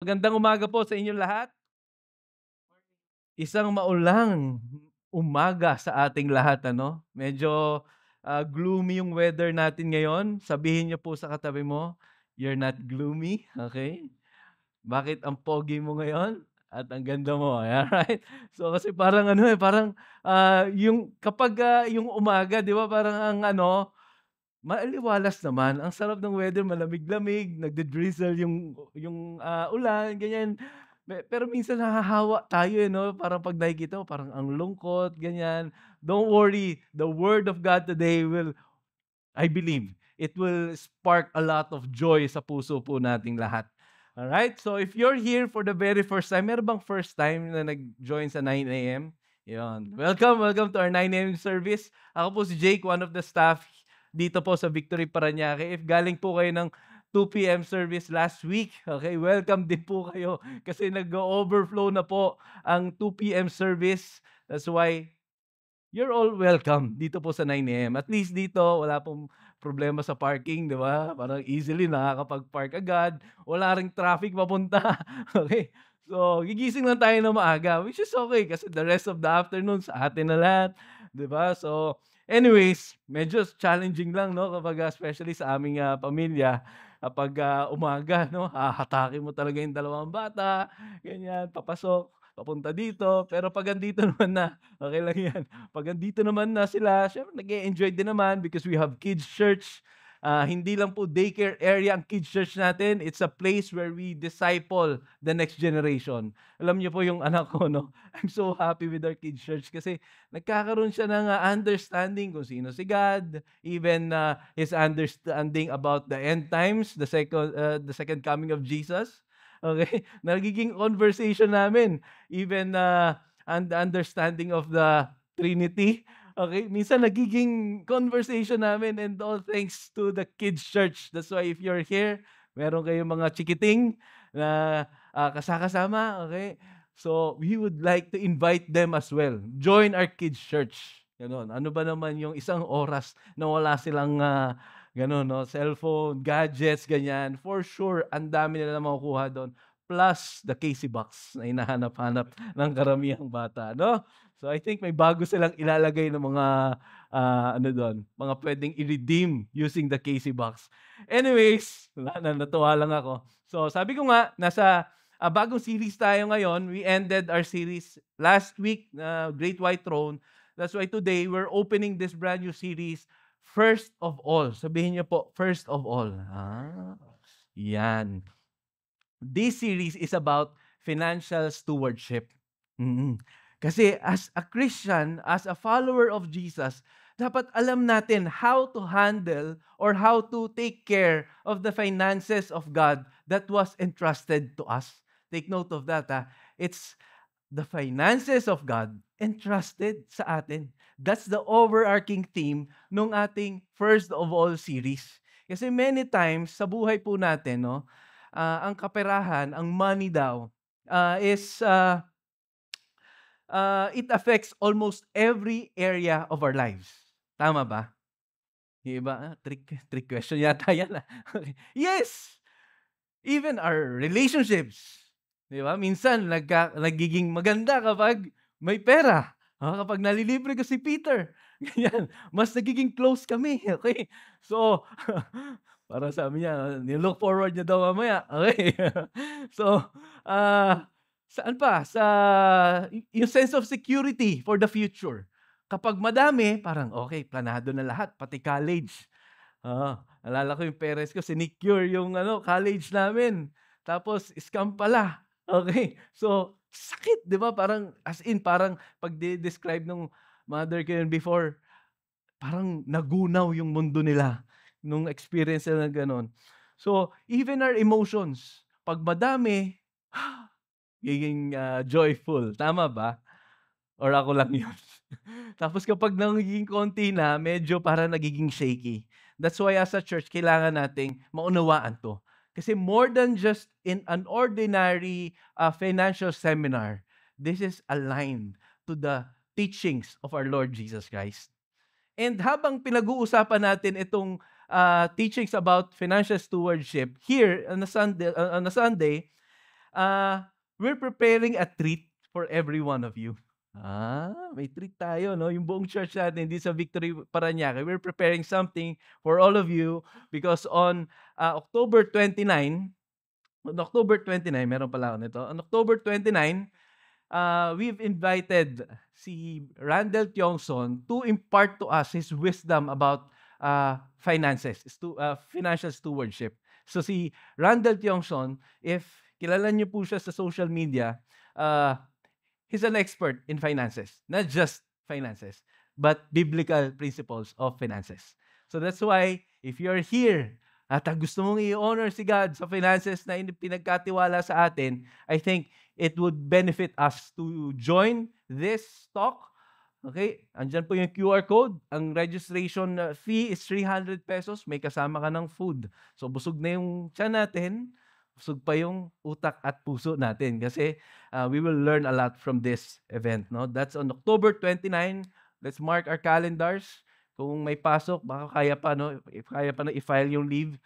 Magandang umaga po sa inyong lahat. Isang maulang umaga sa ating lahat ano. Medyo, gloomy yung weather natin ngayon. Sabihin niyo po sa katabi mo, "You're not gloomy." Okay? Bakit ang pogi mo ngayon at ang ganda mo, alright. So, kasi parang ano, parang, yung kapag, yung umaga 'di ba parang ang ano, maaliwalas naman. Ang sarap ng weather, malamig-lamig, nagdi-drizzle yung ulan, ganyan. Pero minsan nahahawa tayo, 'no, parang 'pag nakikita mo parang ang lungkot, ganyan. Don't worry, the word of God today I believe, it will spark a lot of joy sa puso po nating lahat. Alright? So if you're here for the very first time, meron bang first time na nag-join sa 9 AM? 'Yun. Welcome, welcome to our 9 AM service. Ako po si Jake, one of the staff dito po sa Victory Parañaque. If galing po kayo ng 2 PM service last week, okay, welcome din po kayo kasi nag-o-overflow na po ang 2 PM service. That's why you're all welcome dito po sa 9 AM. At least dito wala pong problema sa parking, 'di ba? Parang easily nakakapag-park agad, wala ring traffic papunta, okey. So, gigising lang tayo ng maaga, which is okey kasi the rest of the afternoon sa atin na lahat, 'di ba? So, anyways, medyo challenging lang 'no kapag, especially sa aming, pamilya kapag, umaga 'no, hahatakin mo talaga yung dalawang bata, ganyan, papasok, papunta dito. Pero 'pag andito naman na, okey lang 'yan. 'Pag andito naman na sila, siyempre nag-e-enjoy din naman because we have kids church. Hindi lang po daycare area ang kids church natin, it's a place where we disciple the next generation. Alam niyo po yung anak ko 'no, I'm so happy with our kids church kasi nagkakaroon siya ng, understanding kung sino si God, even, his understanding about the end times, the second coming of Jesus, okay? Nagiging conversation namin even, and the understanding of the Trinity, okay? Minsan nagiging conversation namin, and all thanks to the kids church. That's why if you're here, meron kayong mga chikiting na, kasama, okay? So, we would like to invite them as well. Join our kids church, gano'n. Ano ba naman yung isang oras na wala silang, gano'n 'no, cellphone, gadgets, ganyan. For sure ang dami nilang makukuha do'n, plus the Casey box na hinahanap-hanap ng karamihang bata 'no? So, I think may bago silang ilalagay na mga, ano dun, mga puwedeng i-redeem using the Casey box. Anyways, wala na, natuwa lang ako. So, sabi ko nga, nasa, bagong series tayo ngayon. We ended our series last week, Great White Throne. That's why today we're opening this brand new series, First of All. Sabihin niyo po, First of All. 'Yan. This series is about financial stewardship. Mm. Kasi as a Christian, as a follower of Jesus, dapat alam natin how to handle or how to take care of the finances of God that was entrusted to us. Take note of that, ha. It's the finances of God entrusted sa atin. That's the overarching theme nung ating First of All series. Kasi many times sa buhay po natin 'no, ang kaperahan, ang money daw, it affects almost every area of our lives. Tama ba? Yung iba, trick question yata yan, okey. Yes! Even our relationships, 'di ba? Minsan nagiging maganda kapag may pera. Kapag nalilibre ko si Peter, ganyan, mas nagiging close kami, okey. So, parang sabi niya, ni-look forward niya daw mamaya, okey. So, saan pa? Yung sense of security for the future. Kapag madami, parang okey, planado na lahat, pati college. Oo, naalala ko yung parents ko sinecure yung ano, college namin. Tapos scam pala, okey. So, sakit 'di ba, parang as in parang 'pag describe nung mother ko yun before, parang nagunaw yung mundo nila nung experience nila na gano'n. So, even our emotions, 'pag madami, nagiging, joyful, tama ba? Or ako lang yun? Tapos kapag nagiging konti na, medyo parang nagiging shaky. That's why as a church, kailangan nating maunawaan 'to. Kasi more than just in an ordinary, financial seminar, this is aligned to the teachings of our Lord Jesus Christ. And habang pinag-uusapan natin itong, teachings about financial stewardship here on a Sunday, we're preparing a treat for every one of you. May treat tayo, no? Yung buong church natin, hindi sa Victory Parañaque, we're preparing something for all of you because on October 29, meron pala ako nito. On October 29, we've invited si Randall Tiongson to impart to us his wisdom about finances, financial stewardship. So si Randall Tiongson, if kilala niyo po siya sa social media, uh, he's an expert in finances. Not just finances, but biblical principles of finances. So that's why, if you're here at gusto mong i-honor si God sa finances na pinagkatiwala sa atin, I think it would benefit us to join this talk. Okay? Andyan po yung QR code. Ang registration fee is 300 pesos. May kasama ka ng food. So busog na yung tiyan natin. Busog pa yung utak at puso natin kasi we will learn a lot from this event. No? That's on October 29. Let's mark our calendars. Kung may pasok, baka kaya pa, no? If kaya pa na i-file yung leave.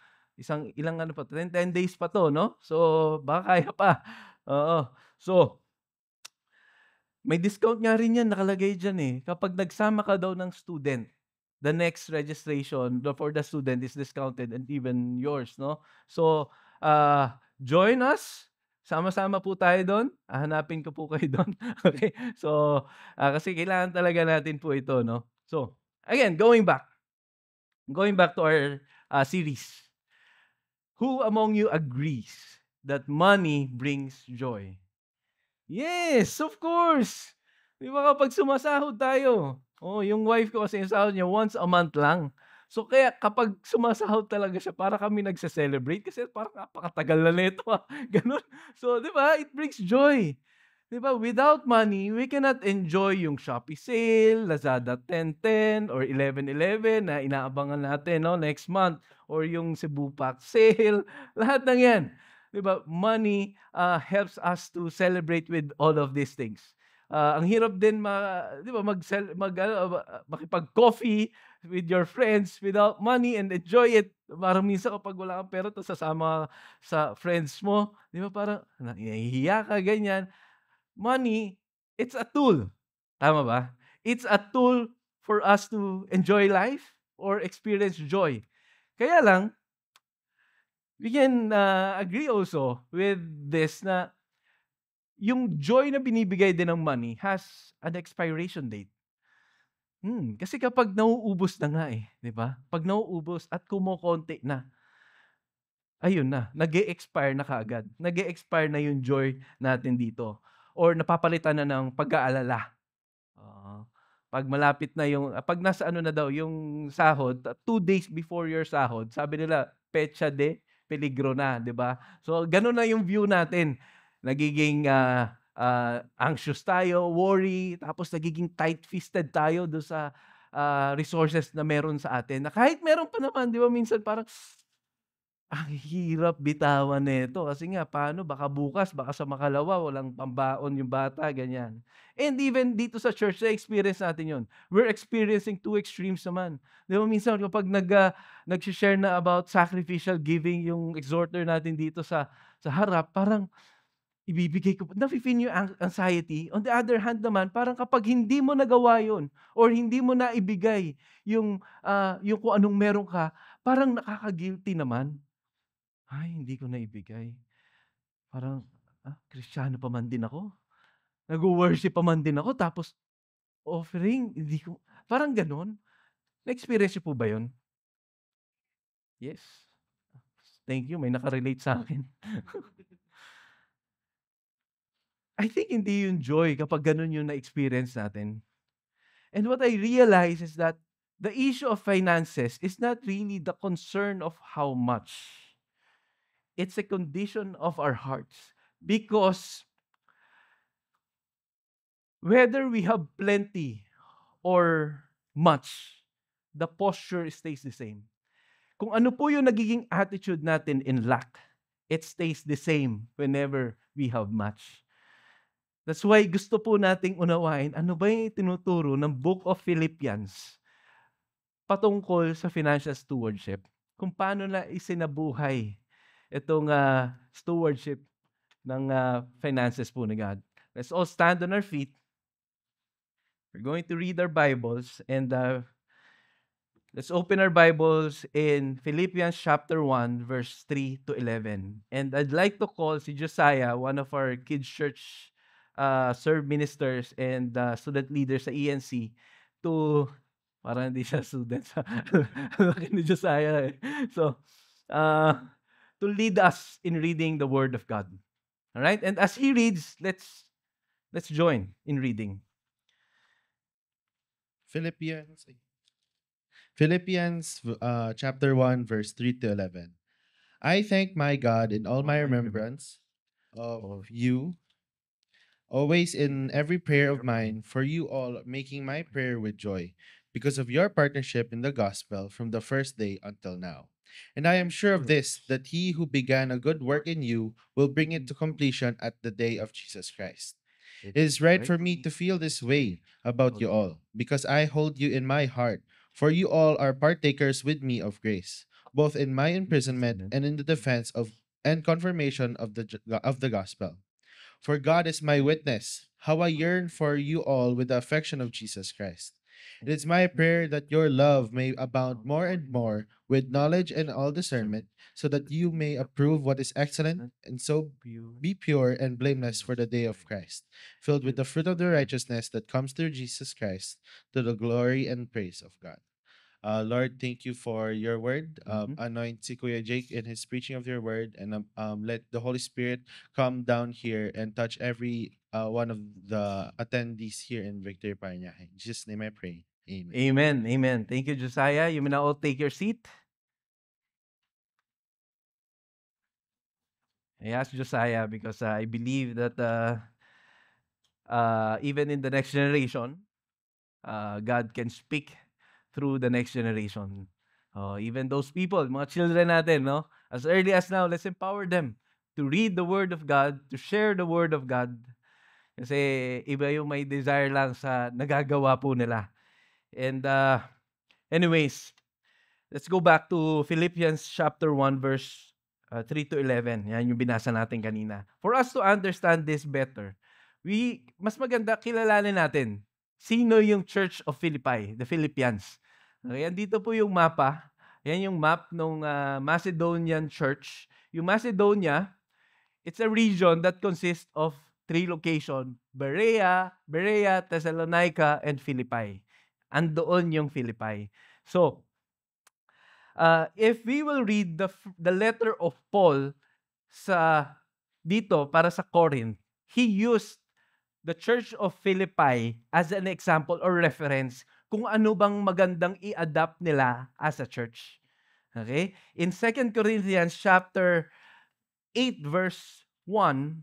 Ilang ano pa, 10 days pa to, no? So, baka kaya pa. Oo. So, may discount nga rin yan, nakalagay dyan eh. Kapag nagsama ka daw ng student, the next registration for the student is discounted and even yours, no? So, join us. Sama-sama po tayo doon. Hahanapin ko po kayo doon. Okay? So, kasi kailangan talaga natin po ito, no? So, again, going back to our series. Who among you agrees that money brings joy? Yes, of course. 'Di ba kapag sumasahod tayo, yung wife ko kasi yung sahod niya once a month lang. So kaya kapag sumasahod talaga siya para kami nagse-celebrate kasi parang napakatagal na nito, gano'n. So 'di ba, it brings joy. 'Di ba, without money, we cannot enjoy yung Shopee sale, Lazada 10/10 or 11/11 na inaabangan natin 'no, next month or yung Cebu Pack sale, lahat ng 'yan. 'Di ba, money helps us to celebrate with all of these things. Ang hirap din 'di ba makipag-coffee with your friends without money and enjoy it. Parang minsan kapag wala kang pera tapos sasama sa friends mo, 'di ba parang nahihiya ka ganyan. Money, it's a tool, tama ba? It's a tool for us to enjoy life or experience joy. Kaya lang, we can agree also with this na yung joy na binibigay din ng money has an expiration date. Kasi kapag nauubos na nga, 'di ba? 'Pag nauubos at kumokonti na, ayun na, nag-e-expire na kaagad. Nag-e-expire na yung joy natin dito or napapalitan na ng pag-aalala. Oo. 'Pag malapit na yung 'pag nasa ano na daw yung sahod, 2 days before your sahod, sabi nila petsa de peligro na, 'di ba? So gano'n na yung view natin. Nagiging, anxious tayo, worry, tapos nagiging tight-fisted tayo do'n sa, resources na meron sa atin na kahit meron pa naman, 'di ba minsan parang ang hirap bitawan nito kasi nga paano baka bukas, baka sa makalawa walang pambaon yung bata, ganyan. And even dito sa church na-experience natin yun. We're experiencing two extremes naman. 'Di ba minsan kapag nagse-share na about sacrificial giving yung exhorter natin dito sa harap, parang ibibigay ko nafi-feel yung anxiety. On the other hand naman, parang kapag hindi mo nagawa yun or hindi mo naibigay yung kung anong meron ka, parang nakaka-guilty naman. Ay, hindi ko naibigay. Parang, Kristiyano pa man din ako. Nagwo-worship pa man din ako tapos offering, hindi ko parang gano'n. Na-experience niyo po ba 'yun? Yes. Thank you, may naka-relate sa'kin. I think hindi 'yun joy kapag gano'n 'yung na-experience natin. And what I realize is that the issue of finances is not really the concern of how much. It's a condition of our hearts. Because whether we have plenty or much, the posture stays the same. Kung ano po yung nagiging attitude natin in lack, it stays the same whenever we have much. That's why gusto po nating unawain ano ba yung tinuturo ng Book of Philippians patungkol sa financial stewardship. Kung paano na isinabuhay itong stewardship ng finances po ni God. Let's all stand on our feet. We're going to read our Bibles and let's open our Bibles in Philippians chapter 1 verse 3 to 11. And I'd like to call si Josiah, one of our kids church serve ministers and student leaders sa ENC to parang hindi siya student. Laki ni Josiah eh. So, to lead us in reading the Word of God. All right? And as he reads, let's join in reading. Philippians Philippians chapter 1 verse 3 to 11. I thank my God in all my remembrance of you, always in every prayer of mine, for you all, making my prayer with joy, because of your partnership in the gospel from the first day until now. And I am sure of this, that he who began a good work in you will bring it to completion at the day of Jesus Christ. It is right for me to feel this way about you all, because I hold you in my heart, for you all are partakers with me of grace, both in my imprisonment and in the defense of and confirmation of the gospel. For God is my witness, how I yearn for you all with the affection of Jesus Christ. It is my prayer that your love may abound more and more with knowledge and all discernment, so that you may approve what is excellent, and so be pure and blameless for the day of Christ, filled with the fruit of the righteousness that comes through Jesus Christ, to the glory and praise of God. Lord, thank you for your word. Anoint si Kuya Jake in his preaching of your word, and let the Holy Spirit come down here and touch every one of the attendees here in Victory Paranaque. In Jesus' name I pray. Amen. Amen. Amen. Thank you, Josiah. You may now all take your seat. I asked Josiah because I believe that even in the next generation, God can speak through the next generation. Even those people, mga children natin, no? As early as now, let's empower them to read the Word of God, to share the Word of God. Kasi iba yung may desire lang sa nagagawa po nila. And anyways, let's go back to Philippians chapter 1 verse 3 to 11. Yan yung binasa natin kanina. For us to understand this better, mas maganda kilalanin natin sino yung Church of Philippi, the Philippians. Okay, dito po yung mapa. Yan yung map ng Macedonian Church. Yung Macedonia, it's a region that consists of 3 locations: Berea, Thessalonica, and Philippi. Andoon yung Philippi. So, if we will read the letter of Paul sa dito para sa Corinth, he used the Church of Philippi as an example or reference kung ano bang magandang i-adapt nila as a church. Okay? In 2 Corinthians chapter 8 verse 1,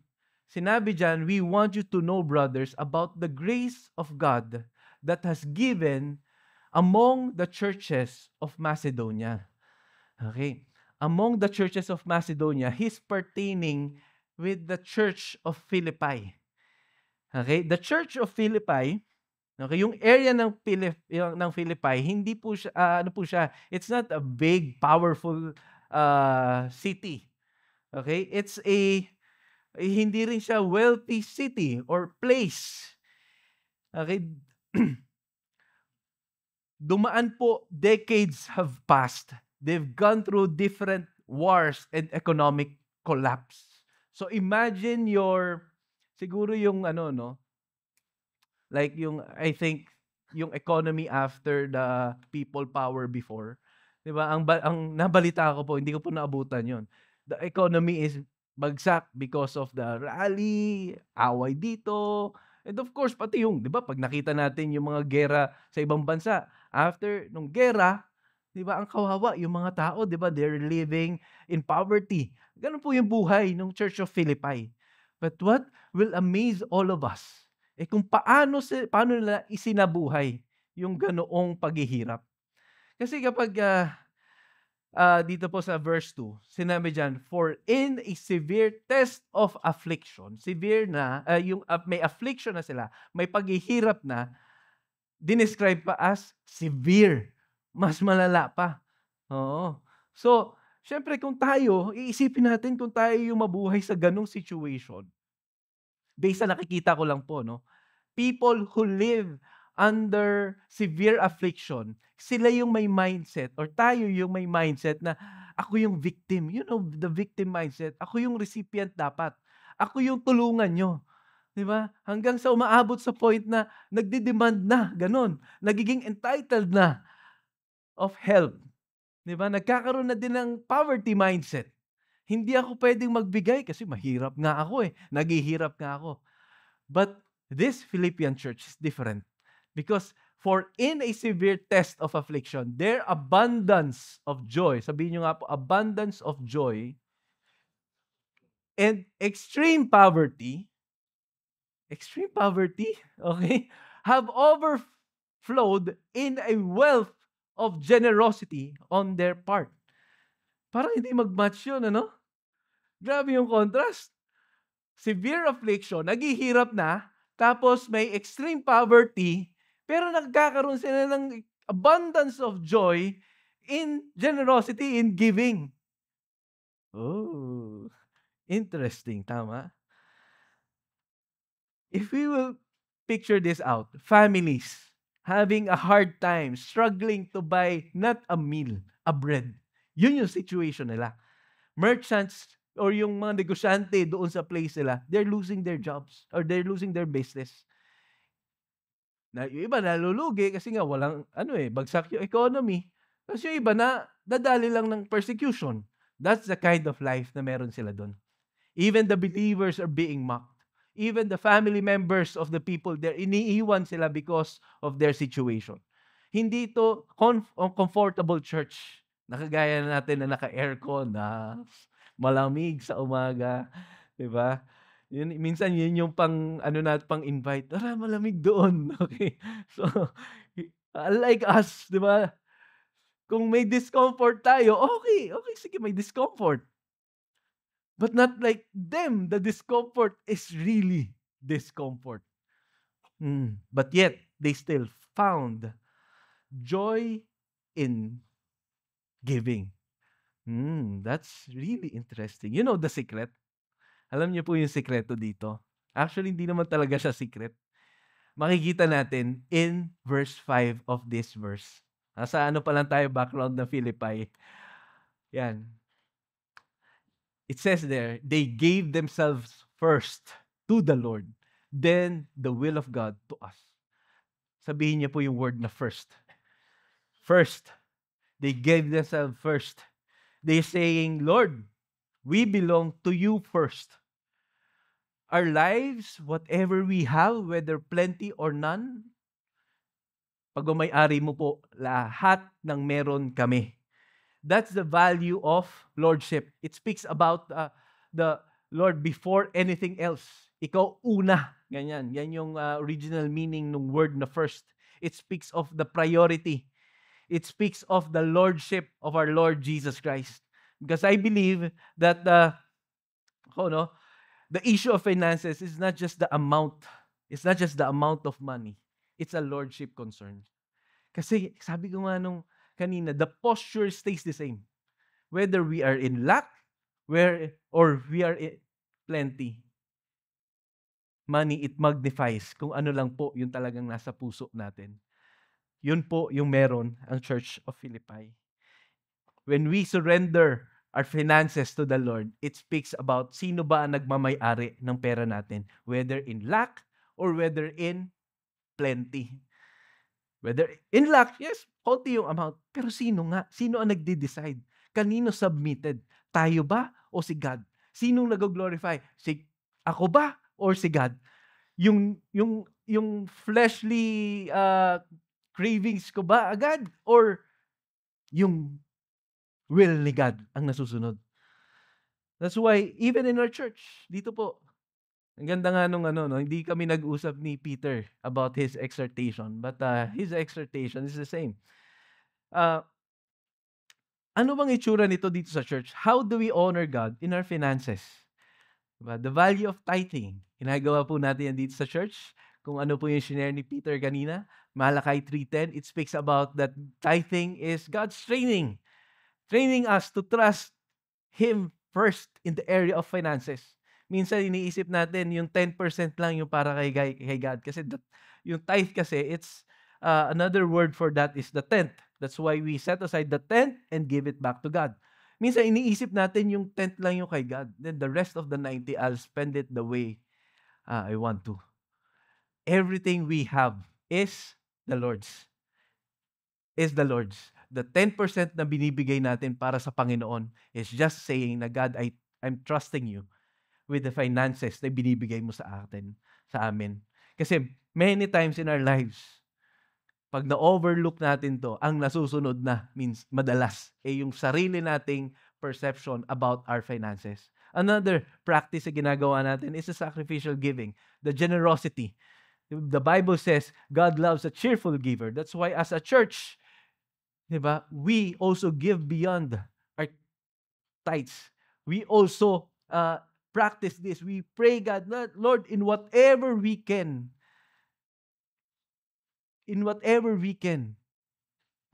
sinabi diyan, we want you to know, brothers, about the grace of God that has given among the churches of Macedonia. Okay. Among the churches of Macedonia, he's pertaining with the church of Philippi. Okay? The church of Philippi, okay, yung area ng Philippi, hindi po siya, ano po siya, it's not a big, powerful city. Okay? It's hindi rin siya wealthy city or place. Okay? Dumaan po, decades have passed. They've gone through different wars and economic collapse. So imagine siguro yung ano, no? Like yung, I think, yung economy after the people power before. 'Di ba? Ang nabalita ko po, hindi ko po naabutan yon. The economy is bagsak because of the rally, away dito, and of course, pati yung, 'di ba, pag nakita natin yung mga giyera sa ibang bansa, after nung giyera, 'di ba, ang kawawa yung mga tao, 'di ba, they're living in poverty. Gano'n po yung buhay ng Church of Philippi. But what will amaze all of us, kung paano nila isinabuhay yung ganoong paghihirap. Kasi kapag dito po sa verse 2, sinabi diyan, for in a severe test of affliction, severe na, may affliction na sila, may paghihirap na, dinescribe pa as severe. Mas malala pa. Oo. So, Siyempre kung tayo, iisipin natin kung tayo yung mabuhay sa ganong situation. Based sa nakikita ko lang po, no? People who live under severe affliction, sila yung may mindset or tayo yung may mindset na ako yung victim. You know, the victim mindset. Ako yung recipient dapat. Ako yung tulungan nyo. 'Di ba? Hanggang sa umaabot sa point na nagde-demand na, gano'n. Nagiging entitled na of help. 'Di ba? Nagkakaroon na din ng poverty mindset. Hindi ako puwedeng magbigay kasi mahirap nga ako, eh. Naghihirap nga ako. But this Philippian church is different because for in a severe test of affliction, their abundance of joy, sabihin nyo nga po, abundance of joy and extreme poverty, okay, have overflowed in a wealth of generosity on their part. Parang hindi mag-match yun, ano? Grabe yung contrast. Severe affliction, naghihirap na, tapos may extreme poverty, pero nagkakaroon sila ng abundance of joy in generosity, in giving. Oh, interesting, tama? If we will picture this out, families having a hard time, struggling to buy not a meal, a bread. Yun yung situation nila. Merchants or yung mga negosyante doon sa place nila, they're losing their jobs or they're losing their business. Na yung iba nalulugi kasi nga walang bagsak yung economy. Tapos yung iba na dadali lang ng persecution. That's the kind of life na meron sila doon. Even the believers are being mocked. Even the family members of the people there, iniiwan sila because of their situation. Hindi ito comfortable church. Nakagaya natin na naka-aircon, na malamig sa umaga, 'di ba? Minsan yun yung pang invite, "Tara malamig doon." Okay. So, unlike us, 'di ba? Kung may discomfort tayo, okay, okay sige may discomfort. But not like them, the discomfort is really discomfort. But yet, they still found joy in giving. That's really interesting. You know the secret? Alam niyo po yung sikreto dito? Actually, hindi naman talaga siya secret. Makikita natin in verse 5 of this verse. Nasa pa lang tayo, background ng Philippi. Yan. It says there, they gave themselves first to the Lord, then the will of God to us. Sabihin niya po yung word na first. First. They gave themselves first. They're saying, Lord, we belong to you first. Our lives, whatever we have, whether plenty or none, pag may-ari mo po, lahat ng meron kami. That's the value of lordship. It speaks about the Lord before anything else. Ikaw una. Ganyan. Yan yung original meaning ng word na first. It speaks of the priority. It speaks of the lordship of our Lord Jesus Christ. Because I believe that the issue of finances is not just the amount. It's not just the amount of money. It's a lordship concern. Kasi sabi ko nga nung kanina, the posture stays the same. Whether we are in lack, or we are in plenty. Money, it magnifies kung ano lang po yung talagang nasa puso natin. Yun po yung meron ang Church of Philippi. When we surrender our finances to the Lord, it speaks about sino ba ang nagmamay-ari ng pera natin. Whether in lack or whether in plenty. Whether in lack, yes, konti yung amount. Pero sino nga? Sino ang nagde-decide? Kanino submitted? Tayo ba o si God? Sinong nag-glorify? Ako ba or si God? Yung fleshly cravings ko ba agad? Or yung will ni God ang nasusunod? That's why, even in our church, dito po, ang ganda nga nung hindi kami nag-usap ni Peter about his exhortation, but his exhortation is the same. Ano bang itsura nito dito sa church? How do we honor God in our finances? Diba? The value of tithing. Ginagawa po natin yan dito sa church. Kung ano po yung shinare ni Peter kanina, Malakay 3:10, it speaks about that tithing is God's training us to trust Him first in the area of finances. Minsan iniisip natin yung 10% lang yung para kay God kasi yung tithe kasi it's another word for that is the tenth. That's why we set aside the tenth and give it back to God. Minsan iniisip natin yung tenth lang yung kay God. Then the rest of the 90, I'll spend it the way I want to. Everything we have is the Lord's. Is the Lord's. The 10% na binibigay natin para sa Panginoon is just saying na God, I'm trusting you with the finances na binibigay mo sa atin, sa amin. Kasi many times in our lives, pag na-overlook natin to, ang nasusunod na means madalas yung sarili nating perception about our finances. Another practice na ginagawa natin is the sacrificial giving, the generosity. The Bible says God loves a cheerful giver. That's why as a church, diba, we also give beyond our tithes. We also practice this. We pray God, Lord, in whatever we can,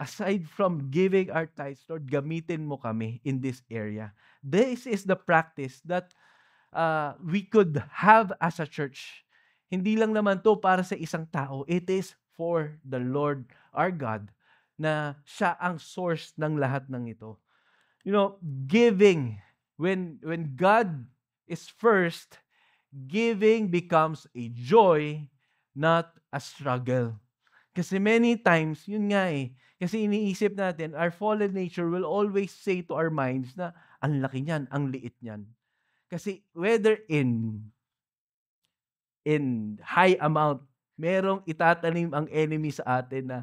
aside from giving our tithes, Lord, gamitin mo kami in this area. This is the practice that we could have as a church. Hindi lang naman to para sa isang tao. It is for the Lord our God na siya ang source ng lahat ng ito. You know, giving, when God is first, giving becomes a joy, not a struggle. Kasi many times, yun nga kasi iniisip natin, our fallen nature will always say to our minds na, ang laki niyan, ang liit niyan. Kasi whether in high amount, merong itatanim ang enemy sa atin na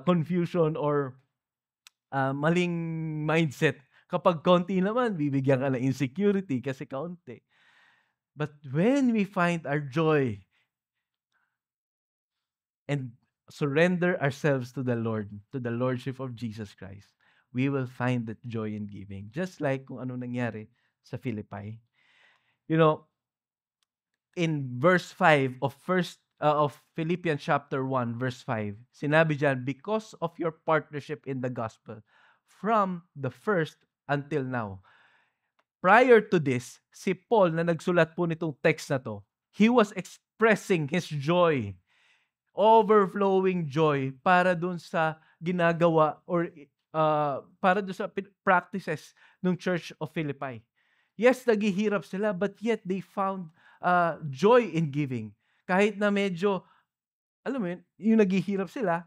confusion or maling mindset. Kapag konti naman, bibigyan ka ng insecurity kasi kaunti. But when we find our joy and surrender ourselves to the Lord, to the Lordship of Jesus Christ, we will find that joy in giving. Just like kung ano nangyari sa Philippi. You know, in verse 5 of Philippians chapter 1 verse 5, sinabi diyan, because of your partnership in the gospel from the first until now. Prior to this, si Paul na nagsulat po nitong text na to, he was expressing his joy, overflowing joy para dun sa ginagawa or para dun sa practices ng Church of Philippi. Yes, naghihirap sila, but yet they found joy in giving. Kahit na medyo, alam mo yun, yung naghihirap sila,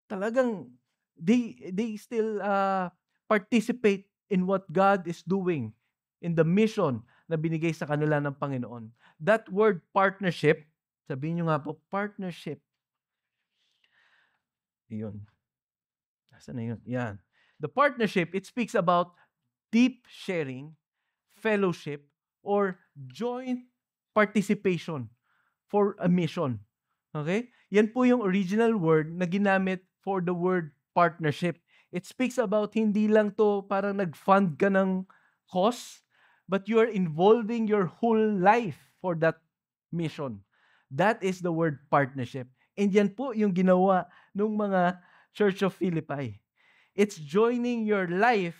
talagang they still participate in what God is doing, in the mission na binigay sa kanila ng Panginoon. That word partnership, sabihin nyo nga po, partnership. Yun. Nasaan na yun? Yan. The partnership, it speaks about deep sharing, fellowship, or joint participation for a mission. Okay? Yan po yung original word na ginamit for the word partnership. It speaks about hindi lang to parang nag-fund ka ng cause, but you are involving your whole life for that mission. That is the word partnership. And yan po yung ginawa ng mga Church of Philippi. It's joining your life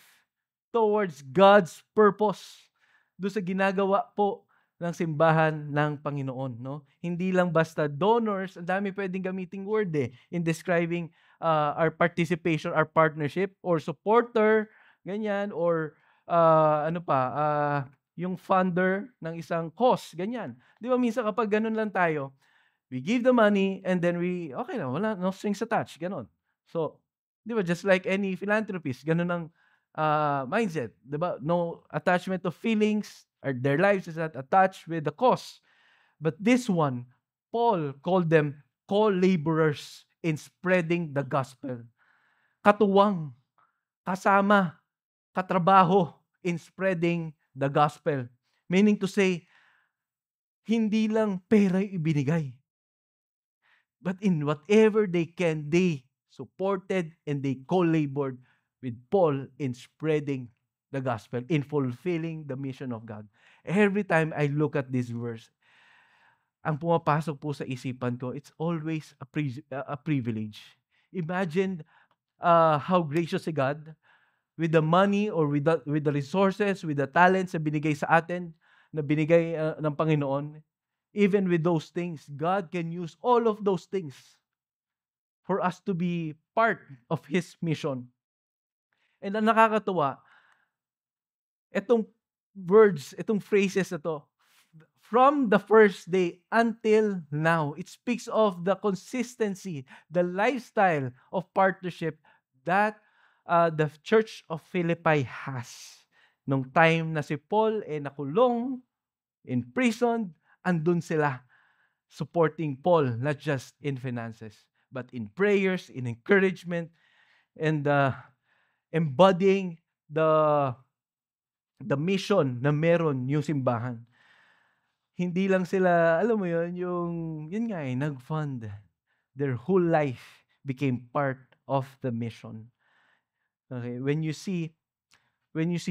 towards God's purpose. Doon sa ginagawa po ng simbahan ng Panginoon, no? Hindi lang basta donors, ang dami pwedeng gamiting word in describing our participation, our partnership, or supporter, ganyan, or yung funder ng isang cause, ganyan. Di ba minsan kapag ganun lang tayo, we give the money and then okay na, wala, no strings attached, ganun. So, di ba, just like any philanthropist, ganun ang mindset, di ba? No attachment of feelings, or their lives is not attached with the cause. But this one, Paul called them co-laborers in spreading the gospel. Katuwang, kasama, katrabaho in spreading the gospel. Meaning to say, hindi lang pera yung ibinigay. But in whatever they can, they supported and they co-labored with Paul in spreading the gospel, in fulfilling the mission of God. Every time I look at this verse, ang pumapasok po sa isipan ko, it's always a privilege. Imagine how gracious si God with the money or with the resources, with the talents na binigay sa atin, na binigay ng Panginoon, even with those things, God can use all of those things for us to be part of His mission. And ang nakakatuwa, itong words, itong phrases na to, from the first day until now, it speaks of the consistency, the lifestyle of partnership that the Church of Philippi has. Nung time na si Paul nakulong, in prison, andun sila supporting Paul, not just in finances, but in prayers, in encouragement, and embodying the mission na meron yung simbahan. Hindi lang sila, alam mo yun nga nag-fund. Their whole life became part of the mission. Okay, when you see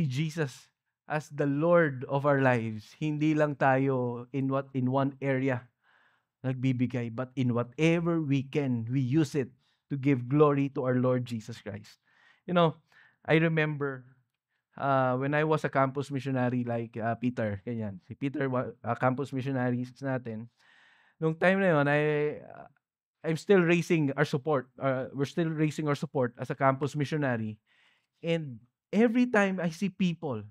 Jesus as the Lord of our lives, hindi lang tayo in one area nagbibigay, but in whatever we can, we use it to give glory to our Lord Jesus Christ. You know, I remember when I was a campus missionary like Peter, ganyan. Si Peter, campus missionaries natin. Nung time na yun, I'm still raising our support. We're still raising our support as a campus missionary. And every time I see people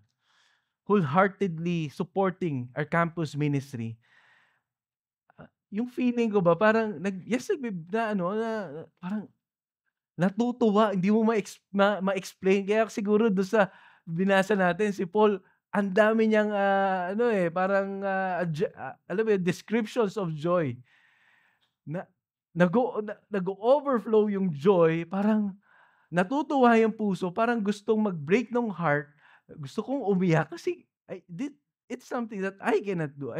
wholeheartedly supporting our campus ministry, yung feeling ko ba parang parang natutuwa, hindi mo ma-explain. Kaya siguro doon sa binasa natin si Paul, ang dami niyang parang alam mo yun, descriptions of joy. Na nag-o-overflow yung joy, parang natutuwa yung puso, parang gustong mag-break ng heart, gusto kong umiyak kasi it's something that I cannot do.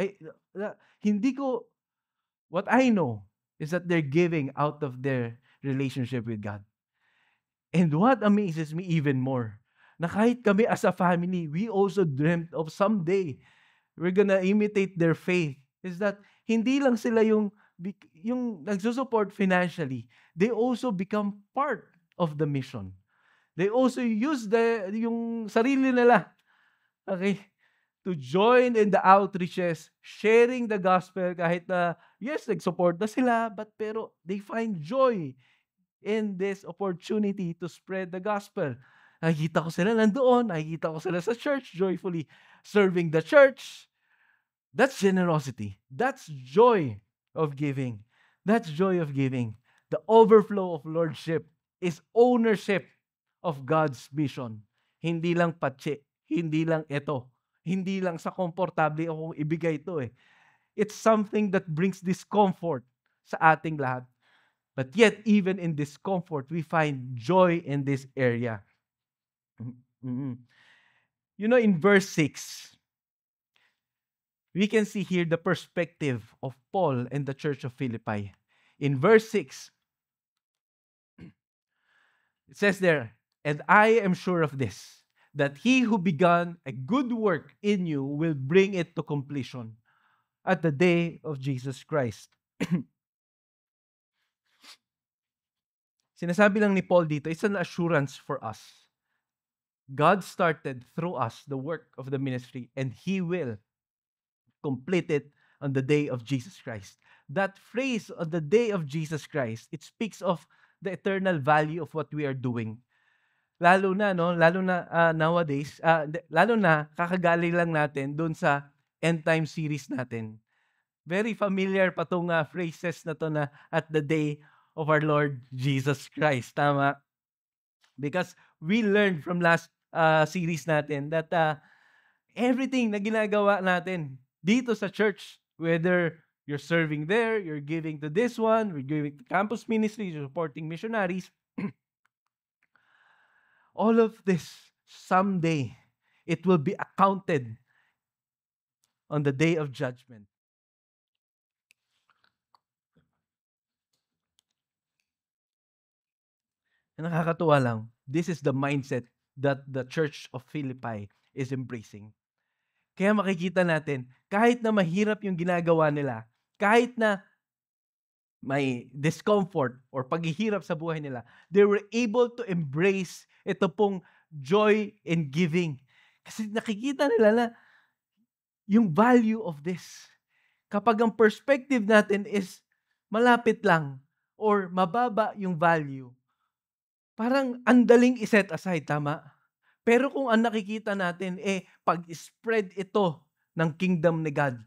Hindi ko, what I know is that they're giving out of their relationship with God. And what amazes me even more, na kahit kami as a family, we also dreamt of someday we're gonna imitate their faith, is that hindi lang sila yung nagsusupport financially, they also become part of the mission. They also use yung sarili nila, okay, to join in the outreaches, sharing the gospel kahit na, yes, nag-support na sila, pero they find joy in this opportunity to spread the gospel. Nakikita ko sila nandoon, nakikita ko sila sa church, joyfully serving the church. That's generosity. That's joy of giving. That's joy of giving. The overflow of lordship is ownership of God's mission. Hindi lang patse, hindi lang ito, hindi lang sa komportable akong ibigay ito . It's something that brings discomfort sa ating lahat. But yet, even in discomfort, we find joy in this area. You know, in verse 6, we can see here the perspective of Paul and the Church of Philippi. In verse 6, it says there, "And I am sure of this, that he who began a good work in you will bring it to completion at the day of Jesus Christ." Sinasabi lang ni Paul dito, it's an assurance for us. God started through us the work of the ministry, and He will complete it on the day of Jesus Christ. That phrase, on the day of Jesus Christ, it speaks of the eternal value of what we are doing. Lalo na nowadays, lalo na kakagaling lang natin doon sa end time series natin. Very familiar pa tong phrases na to na at the day of our Lord Jesus Christ. Tama? Because we learned from last series natin that everything na ginagawa natin dito sa church, whether you're serving there, you're giving to this one, we're giving to campus ministry, you're supporting missionaries, all of this, someday, it will be accounted on the day of judgment. Nakakatuwa lang. This is the mindset that the Church of Philippi is embracing. Kaya makikita natin, kahit na mahirap yung ginagawa nila, kahit na may discomfort or paghihirap sa buhay nila, they were able to embrace ito pong joy in giving. Kasi nakikita nila na yung value of this. Kapag ang perspective natin is malapit lang or mababa yung value, parang ang daling i-set aside, tama? Pero kung ang nakikita natin, pag-spread ito ng kingdom ni God.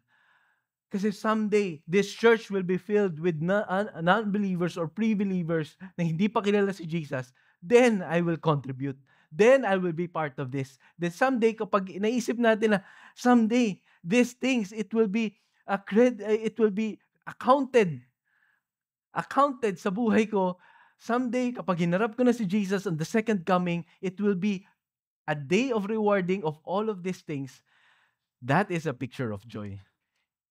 Kasi someday, this church will be filled with non-believers or pre-believers na hindi pa kilala si Jesus. Then, I will contribute. Then, I will be part of this. Then someday, kapag naisip natin na someday, these things, it will be accounted sa buhay ko. Someday, kapag hinarap ko na si Jesus on the second coming, it will be a day of rewarding of all of these things. That is a picture of joy.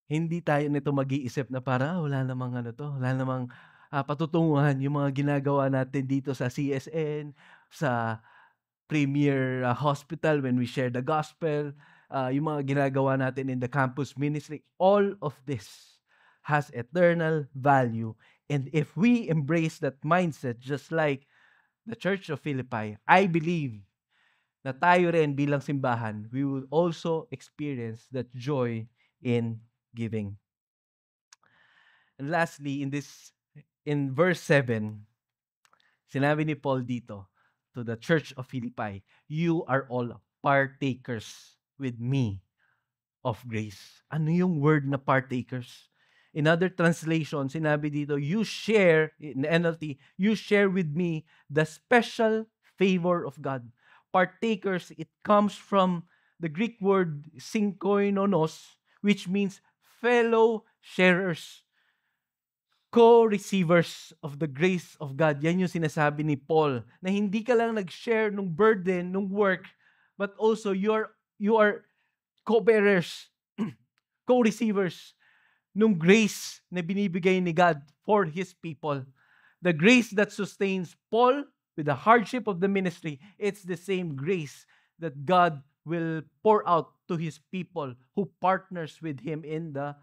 Hindi tayo nito mag-iisip na parang, wala namang wala namang patutunguhan yung mga ginagawa natin dito sa CSN, sa Premier Hospital when we share the gospel, yung mga ginagawa natin in the campus ministry. All of this has eternal value. And if we embrace that mindset, just like the Church of Philippi, I believe na tayo rin bilang simbahan, we will also experience that joy in giving. And lastly, in verse 7, sinabi ni Paul dito to the Church of Philippi, you are all partakers with me of grace. Ano yung word na partakers? In other translation, sinabi dito, you share, in the NLT, you share with me the special favor of God. Partakers, it comes from the Greek word synkoinonos, which means fellow sharers, co-receivers of the grace of God. Yan yung sinasabi ni Paul, na hindi ka lang nag-share ng burden, ng work, but also you are co-bearers, co-receivers ng grace na binibigay ni God for His people. The grace that sustains Paul with the hardship of the ministry, it's the same grace that God will pour out to His people who partners with Him in the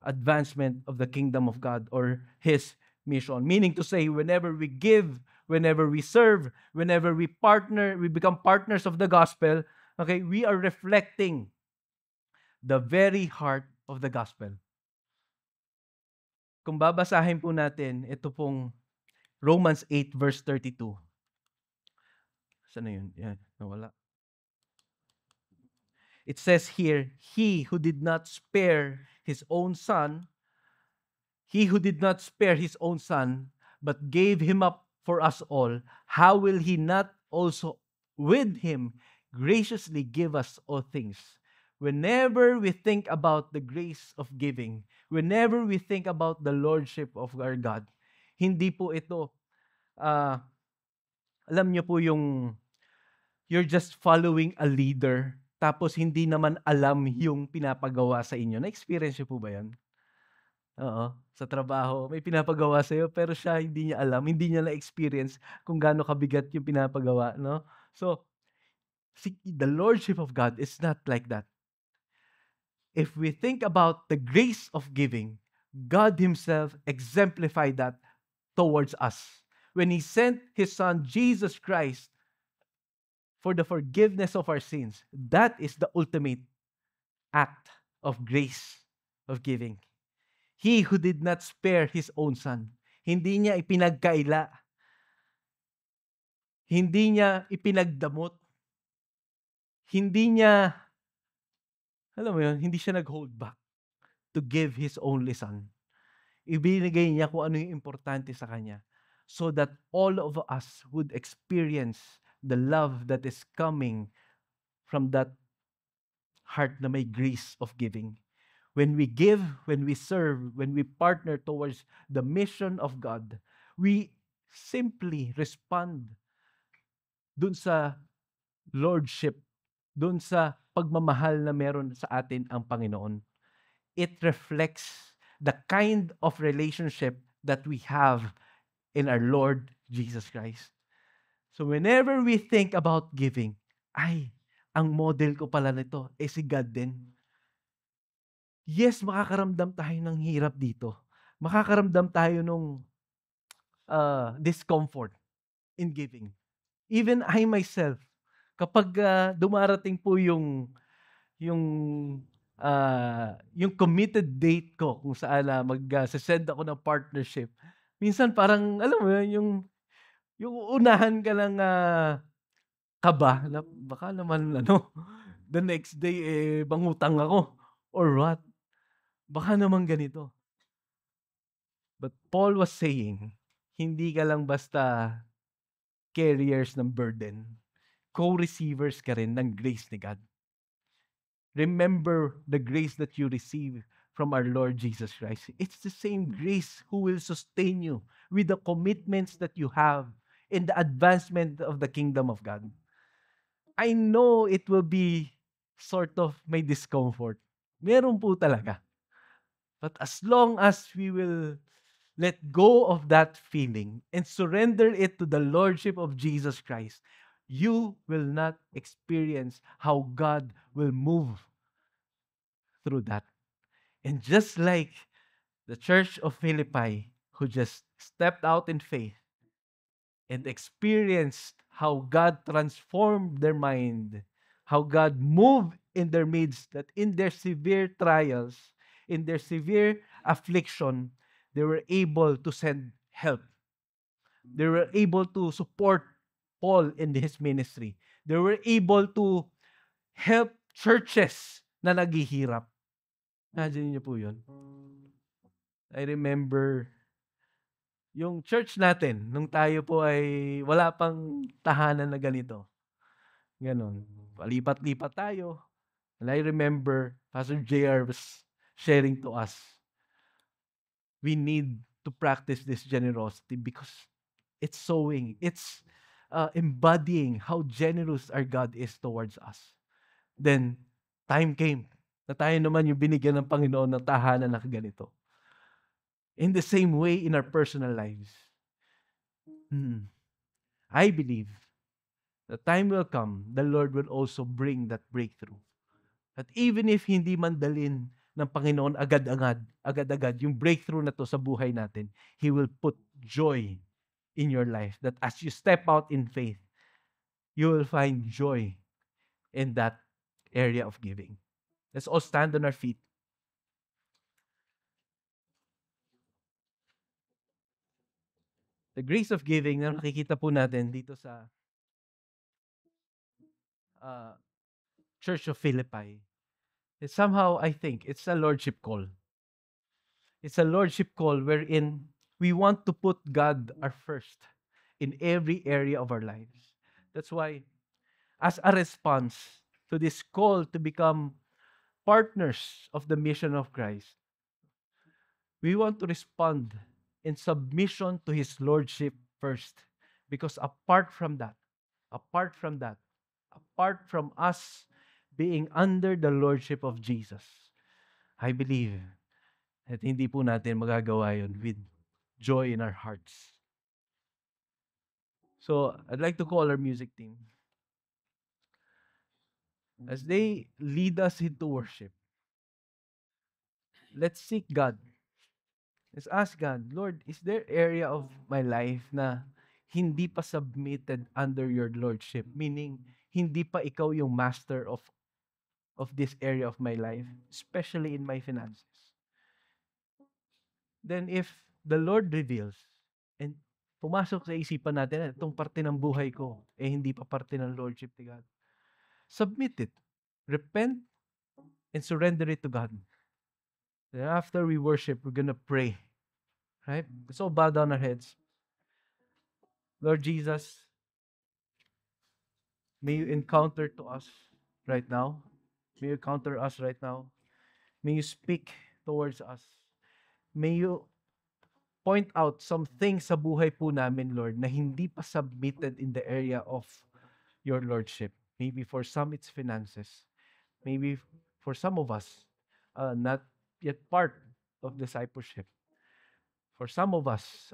advancement of the kingdom of God or His mission. Meaning to say, whenever we give, whenever we serve, whenever we partner, we become partners of the gospel, okay, we are reflecting the very heart of the gospel. Kung babasahin po natin, ito pong Romans 8 verse 32. Saan na yun? Yan, nawala. It says here, He who did not spare His own Son, but gave Him up for us all, how will He not also with Him graciously give us all things? Whenever we think about the grace of giving, whenever we think about the lordship of our God, hindi po ito, alam niyo po yung you're just following a leader, tapos hindi naman alam yung pinapagawa sa inyo. Na-experience niyo po ba yan? Oo, sa trabaho, may pinapagawa sa'yo, pero siya hindi niya alam, hindi niya na-experience kung gaano kabigat yung pinapagawa, no? So, the lordship of God is not like that. If we think about the grace of giving, God Himself exemplified that towards us. When He sent His Son, Jesus Christ, for the forgiveness of our sins, that is the ultimate act of grace, of giving. He who did not spare His own Son. Hindi niya ipinagkaila. Hindi niya ipinagdamot. Hindi niya, alam mo yun, hindi siya nag-hold back to give His only Son. Ibinigay niya kung ano yung importante sa Kanya so that all of us would experience the love that is coming from that heart na may grace of giving. When we give, when we serve, when we partner towards the mission of God, we simply respond dun sa lordship, dun sa pagmamahal na meron sa atin ang Panginoon. It reflects the kind of relationship that we have in our Lord Jesus Christ. So whenever we think about giving, ang model ko pala nito si God din. Yes, makakaramdam tayo ng hirap dito. Makakaramdam tayo ng discomfort in giving. Even I myself, kapag, dumarating po yung, yung committed date ko kung saan, se-send ako ng partnership, minsan parang alam mo yun, yung uunahan ka ng, kaba na baka naman ano, the next day, mangutang ako or what, baka naman ganito. But Paul was saying, hindi ka lang basta carriers ng burden, co-receivers ka rin ng grace ni God. Remember the grace that you receive from our Lord Jesus Christ. It's the same grace who will sustain you with the commitments that you have in the advancement of the kingdom of God. I know it will be sort of may discomfort. Meron po talaga. But as long as we will let go of that feeling and surrender it to the Lordship of Jesus Christ, you will not experience how God will move through that. And just like the church of Philippi, who just stepped out in faith and experienced how God transformed their mind, how God moved in their midst, that in their severe trials, in their severe affliction, they were able to send help. They were able to support Paul in his ministry. They were able to help churches na naghihirap. Imagine niyo po yun. I remember yung church natin, nung tayo po ay wala pang tahanan na ganito. Ganon. Palipat-lipat tayo. And I remember Pastor JR was sharing to us, we need to practice this generosity because it's sowing, it's embodying how generous our God is towards us. Then, time came na tayo naman yung binigyan ng Panginoon ng tahanan na ganito. In the same way in our personal lives. I believe the time will come, the Lord will also bring that breakthrough. At even if hindi man dalin ng Panginoon agad-agad yung breakthrough na to sa buhay natin, He will put joy in your life. That as you step out in faith, you will find joy in that area of giving. Let's all stand on our feet. The grace of giving na nakikita po natin dito sa Church of Philippi, somehow I think it's a lordship call. It's a lordship call wherein we want to put God our first in every area of our lives. That's why, as a response to this call to become partners of the mission of Christ, we want to respond in submission to His lordship first. Because apart from that, apart from us being under the lordship of Jesus, I believe at hindi po natin magagawa yun with joy in our hearts. So, I'd like to call our music team. As they lead us into worship, let's seek God. Let's ask God, Lord, is there area of my life na hindi pa submitted under your lordship? Meaning, hindi pa ikaw yung master of this area of my life, especially in my finances. Then if the Lord reveals and pumasok sa isipan natin, itong parte ng buhay ko, hindi pa parte ng lordship ni God. Submit it. Repent and surrender it to God. Then after we worship, we're gonna pray. Right? Let's all bow down our heads. Lord Jesus, may you encounter to us right now. May you encounter us right now. May you speak towards us. May you point out some things sa buhay po namin, Lord, na hindi pa submitted in the area of your lordship. Maybe for some, it's finances. Maybe for some of us, not yet part of discipleship. For some of us,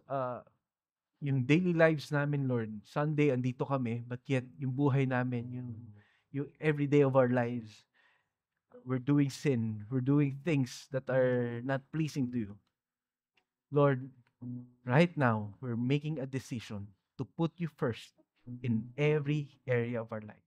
yung daily lives namin, Lord, Sunday, andito kami, but yet, yung buhay namin, yung everyday of our lives, we're doing sin. We're doing things that are not pleasing to you. Lord, right now, we're making a decision to put you first in every area of our life.